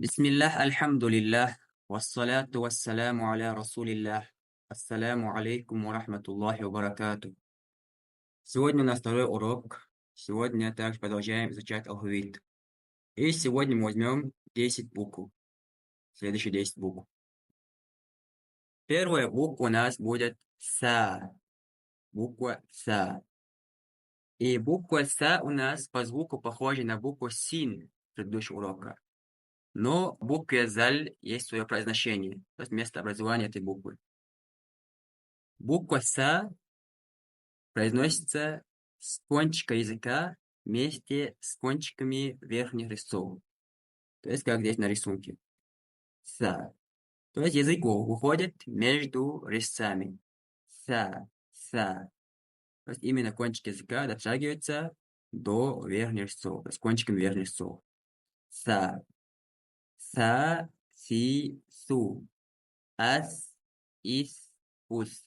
بسم الله الحمد لله والصلاة والسلام على رسول الله. Ассаляму алейкум ва рахматуллахи ва баракату. Сегодня у нас второй урок. Сегодня также продолжаем изучать алфавит. И сегодня мы возьмем 10 букв. Следующие 10 букв. Первая буква у нас будет Са. Буква Са. И буква Са у нас по звуку похожа на букву Син предыдущего урока. Но в букве Заль есть свое произношение, то есть место образования этой буквы. Буква Са произносится с кончика языка вместе с кончиками верхних резцов. То есть, как здесь на рисунке. Са. То есть, язык уходит между резцами. Са, са. То есть, именно кончик языка дотягивается до верхних резцов, то есть, кончиками верхних резцов. Са. Са, си, су. Ас, ис, ус.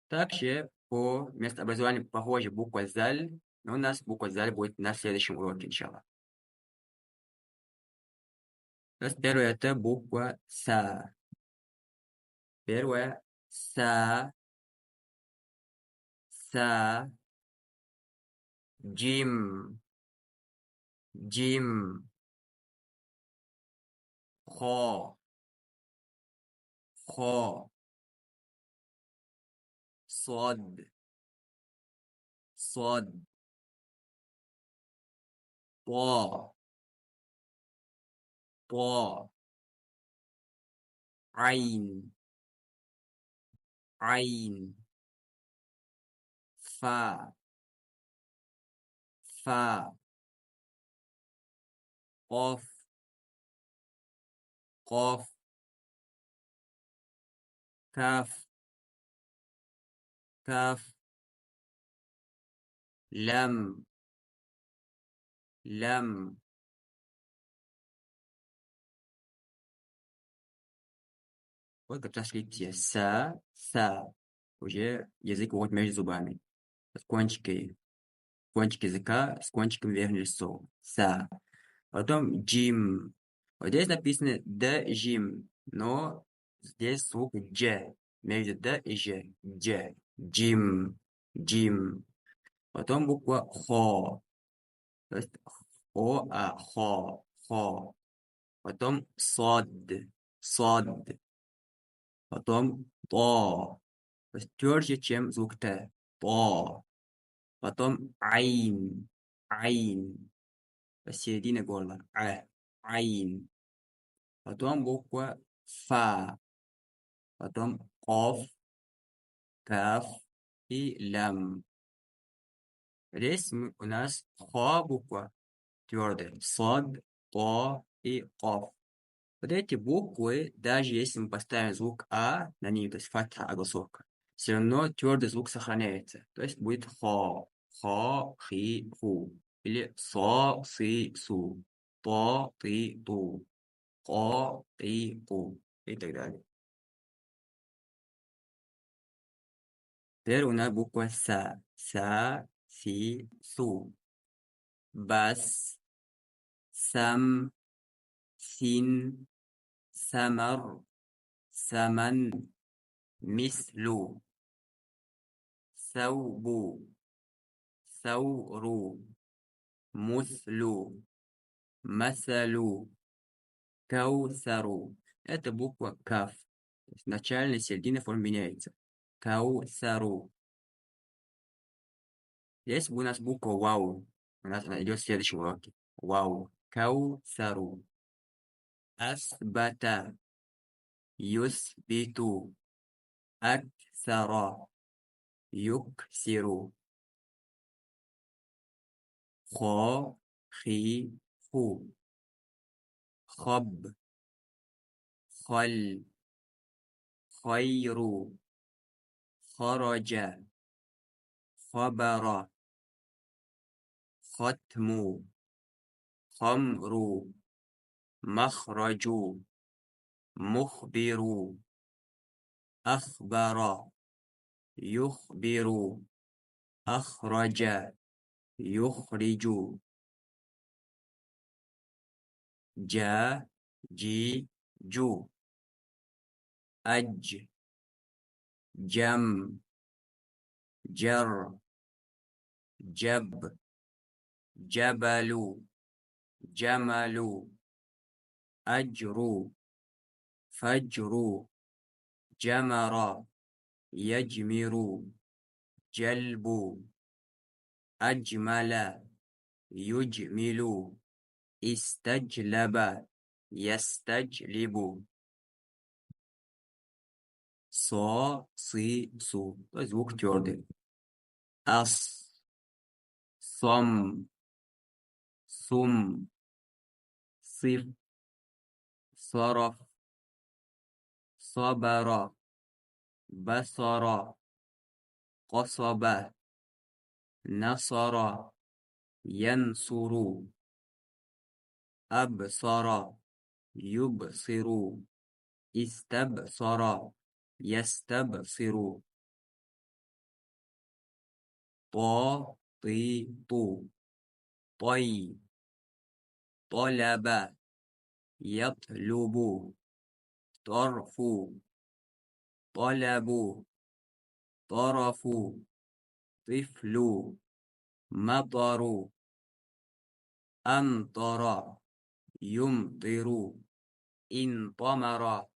Также по местообразованию похожа буква Заль, но у нас буква Заль будет на следующем уроке, иншаллах. То есть первое это буква Са. Первое Са, Са, Джим, Джим, Хо, Хо, Сод, Сод, По, По, Айн, Айн, Фа, Фа, Коф, Коф, Каф, Каф, Лям, Лям. Вот как раз видите, Са, Са. Уже язык уходит между зубами. С кончики языка с кончиком верхних резцов. Са. Потом Джим. Вот здесь написано Джим, но здесь звук Дж. Между Д и Ж. Дж. Джим. Джим. Потом буква Хо. То есть О, а Хо. Хо. Потом Сод. Сод. Потом То. То есть тверже, чем звук Т. То. Потом Айн. Айн. Середина горла. Айн. Потом буква Фа. Потом Коф, Каф и Лям. Здесь у нас Хо буква твердая. Сод, То и Коф. Вот эти буквы, даже если мы поставим звук А на них, то есть фатха, огласовка, все равно твердый звук сохраняется. То есть будет Хо, Хо, Хи, Ху. Или Со, Си, Су. То, Ты, Ту. Ко, Ты, Ку. И так далее. Теперь у нас буква Са. Са, Си, Су. Бас, Сам, Син, Самар, Саман, Мислу. Саубу, Сауру, Муслю, Масалу, Каусару. Это буква Каф. То есть начальная и середина форм меняется. Каусару. Здесь у нас буква Вау. У нас она идет в следующем уроке. Вау. Каусару. Асбата. Юсбиту. Аксара. Юксиру. Хо. Хи. Ху. Хоб. خل خير خرج خبر ختم خمر مخرج مخبر أخبر يخبر أخرج يخرج جاء جي جو. أج جم جر جب جبل جمل أجر فجر جمر يجمر جلب أجمل يجمل استجلب يستجلب. صا صي صو. Звук твердый. أص صم صم صف صرف صبر بصر قصب نصر ينصر أبصر يبصر استبصر يستبصر. طا طي طو. طي طلب يطلب طرف طلب طرف طفل مطر أمطر يمطر انطمر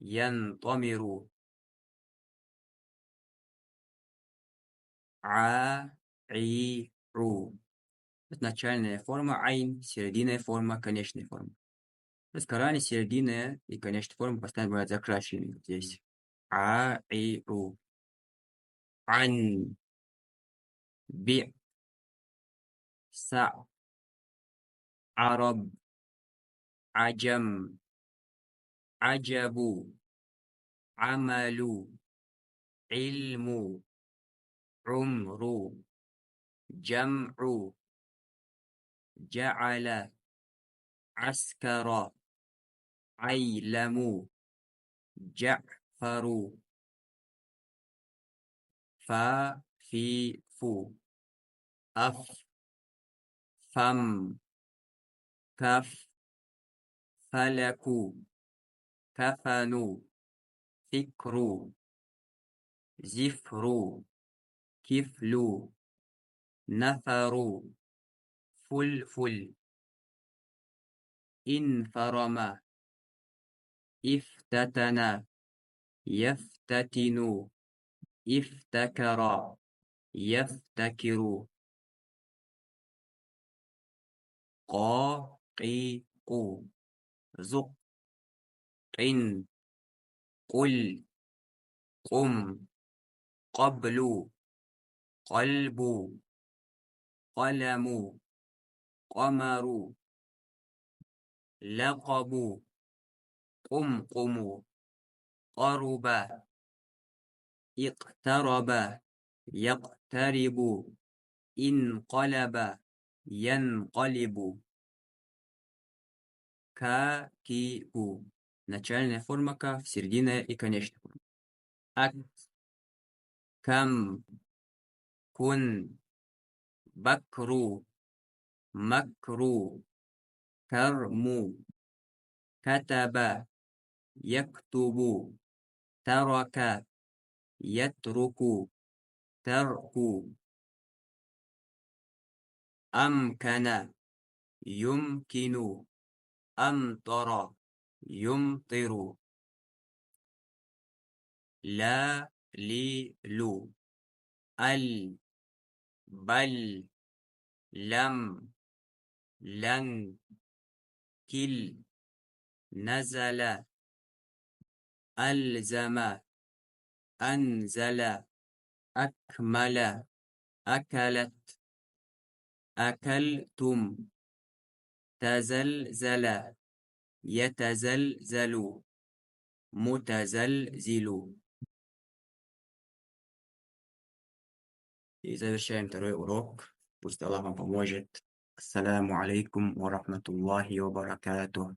ينطمر. عير. Начальная форма айн, серединная форма, конечная форма. В Коране серединная и конечная форма постоянно бывают закрашенными. Вот здесь. Аиру. Ан. Би. Са. Араб. Аджам. Аджабу. Амалу. Илму. عمر جمع جعل عسكر عيلم جعفر فخيف أف فم كف فلك كفن فكر زفر كفل نفر فلفل انفرم افتتن يفتتن افتكر يفتكر. قاقيق زق قن قل قم قبل قلب قلم قمر لقب قمقم قرب اقترب يقترب انقلب ينقلب. كاكيب. Начальная форма К, середина и конечная форма. Ак, кам, кун, бакру, макру, كرم كتب يكتب ترك يترك ترك. أمكن يمكن أمطر يمطر. لا لي لو. ال بل لم لن كل نزل ألزم أنزل أكمل أكلت أكلتم تزلزل يتزلزل متزلزل. И завершаем второй урок. Пусть Аллах вам поможет. Ассаламу алейкум ва рахматуллахи ва баракатух.